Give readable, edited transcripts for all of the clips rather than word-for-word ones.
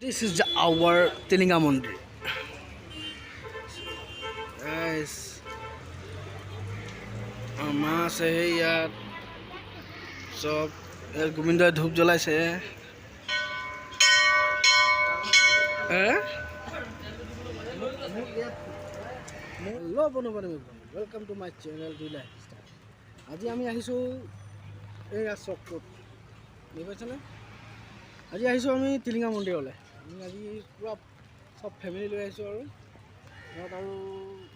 This is our Tilinga Mandir. Guys, mama say yaar sob Govinda dhoop jalaise Hello everyone, welcome to my channel Dila Lifestyle. আজি আমি আহিছো এই চকত নিবাচনে আজি আহিছো আমি টিলিঙা মন্দিৰলৈ আমি আজি পুৰা সব ফ্যামিলি লৈ আহিছো আৰু ইয়াত আৰু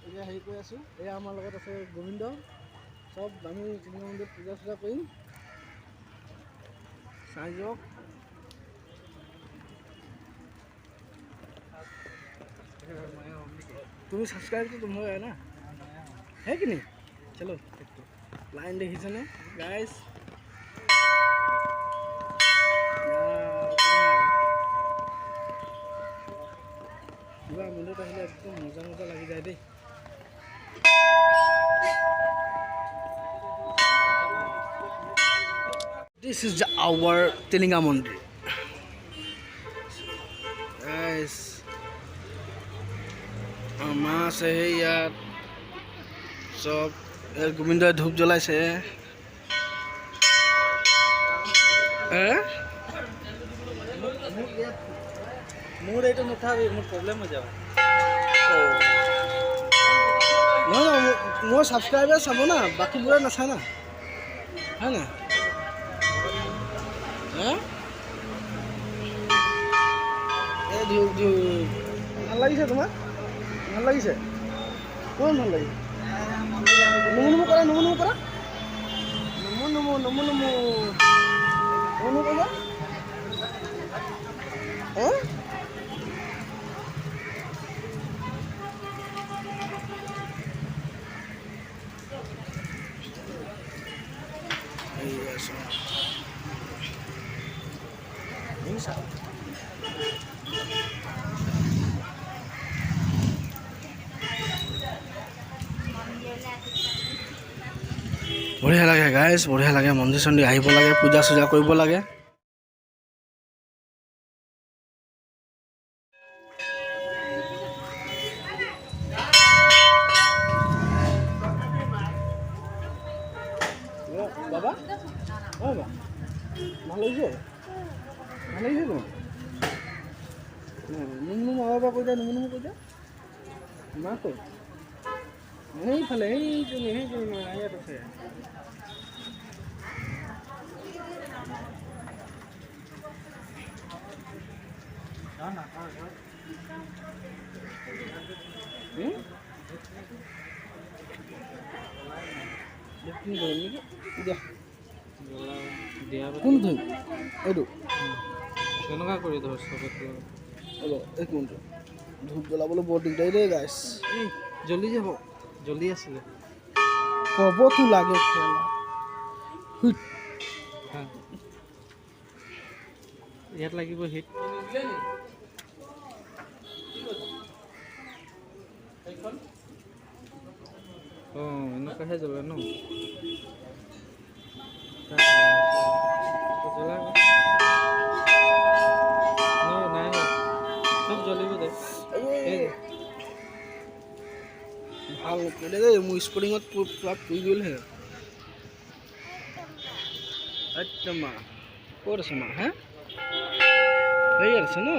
এতিয়া হেৰি কৰি আছো এয়া আমাৰ লগত আছে গোবিন্দ সব আমি টিলিঙা মন্দিৰত পূজা চূজা কৰিম চাই যাওক তুমি सब्सक्राइब तो तुम हो है ना है कि नहीं चलो लाइन देखिए ना गाइस पूरा मंदिर আহিলে একদম মজা মজা লাগি যায় দেই This is our Tilinga Mandir. Guys, mama say yaar sob Govinda dhoop jalaise mood itu nuthabi mood problem ho jaba no mo subscriber sabo na baki pura na sa na hai na ভাল লাগিছে তোমার ভাল লাগিছে কোন ভাল লাগিছে নমো নমো কৰা নমো নমো কৰা নমো নমো নমো নমো নমো কৰা बढ़िया लगे गाइस बढ़िया लगे मंदिर सन्दिर आहिब लगे पूजा चूजा करिब लगे बाबा बाबा ভাল লাগিছে তোমার নুনু মা বাবা কই যা নুনু কই যা মা কই এই ফলে এই তুমি ইয়াত আছে না না কোন ধুই এইটো কেনেকুৱা কৰি ধৰ চবতে হ'ব এক মিনিট ধূপ জ্বলাবলৈ বৰ দিগদাৰি দেই গাইছ জল্দি যাব জল্দি আছিলে কবতো লাগে খেলা ইয়াত লাগিব হিট এনেকুৱাহে জ্বলে ন চব জ্বলিব দে ভাল নকৰিলে দেই মোৰ স্পৰ্টিঙত পুৰা পুৰি গ'লহে আচ্ছা মা ক'ত আছে মা হা হেৰি আছে ন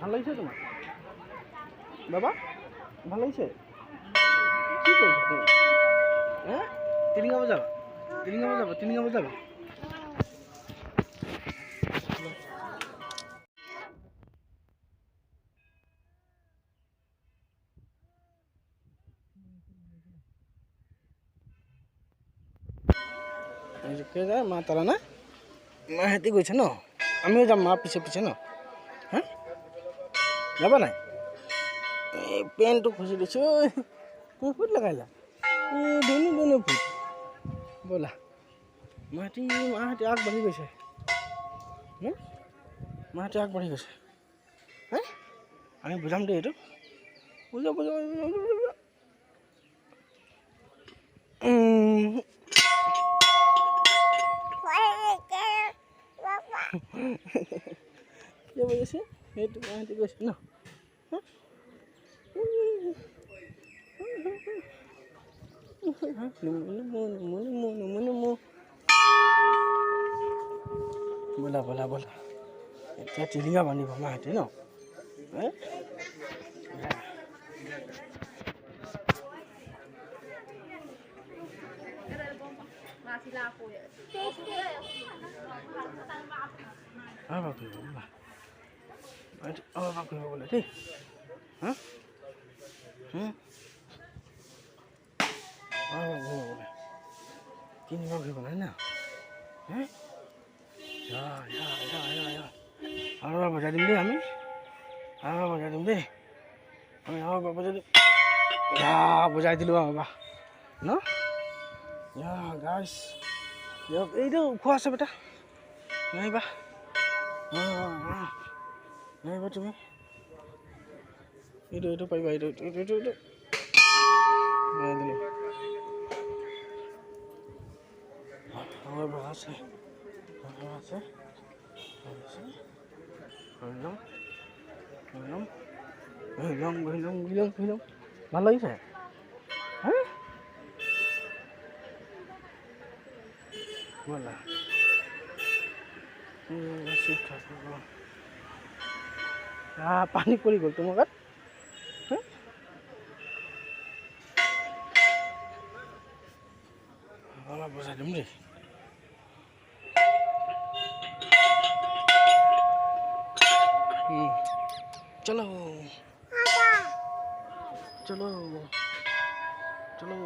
ভাল লাগিছে তোমাৰ বাবা ভাল লাগিছে কি কৰিছা তুমি টিলিঙা বজাবা যায় মা তারা না মা হেঁটে গৈছে ন আমিও যাম মা পিছে পিছে ন হ্যাঁ যাবা নাই এই পেনটো খুচি দিছো তুমি ফুট লগাইলা ধুনু ফুট ব'লা মাহঁতে আগবাঢ়ি গৈছে মাহঁতে আগবাঢ়ি গৈছে আমি বুজাম দেই এইটো বজা বজা কি বজাইছে সেইটো মাহঁতে কৈছে ন বলা বলা বলা এতিয়া টিলিঙা বান্ধিব মাহঁতে ন বলে দেই হা তিনিবাৰ ঘূৰিব নাই না আৰু এবাৰ বজাই দিম দেই আমি আৰু এবাৰ বজাই দিম দেই আমি আৰু এবাৰ বজাই দিম বজাই দিলোঁ আৰু এবাৰ ন গাইছ এইটো ওখ আছে বেটা নাহিবা নাহিবা তুমি এইটো পাৰিবা এইটো বজাই দিলোঁ আছে ভাল লাগিছে বলা পানী পৰি গ'ল তোমাৰ গাত অলপ বজাই দিম দেই চলো চলো চলো